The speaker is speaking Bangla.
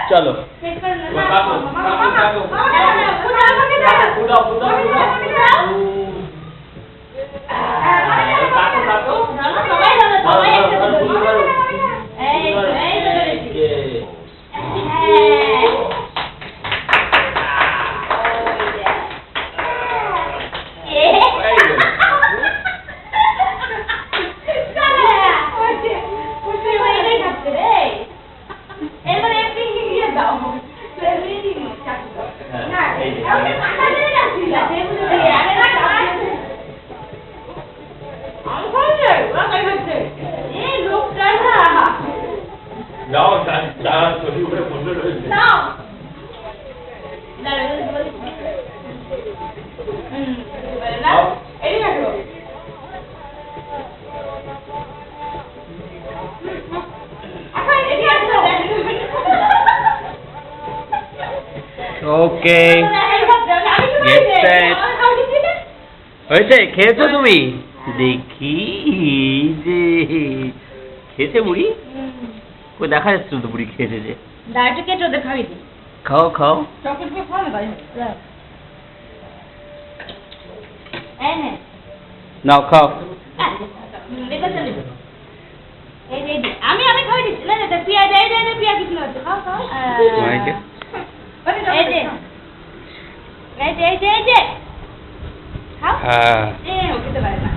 চলো ওকে হয়েছে খেয়েছো তুমি দেখি যে খেয়েছে বুড়ি কই দেখা যাচ্ছে তো বুড়ি খেয়েছে যে ডায়েটে কেটে ওদের খাবি খাও খাও চকলেট কে খাওয়া না এই নে নাও খাও আমি খাওয়াই দিচ্ছি না না পিয়া দেয় পিয়া কিছু না খাও খাও এই যে খাও ওকে তো পারে না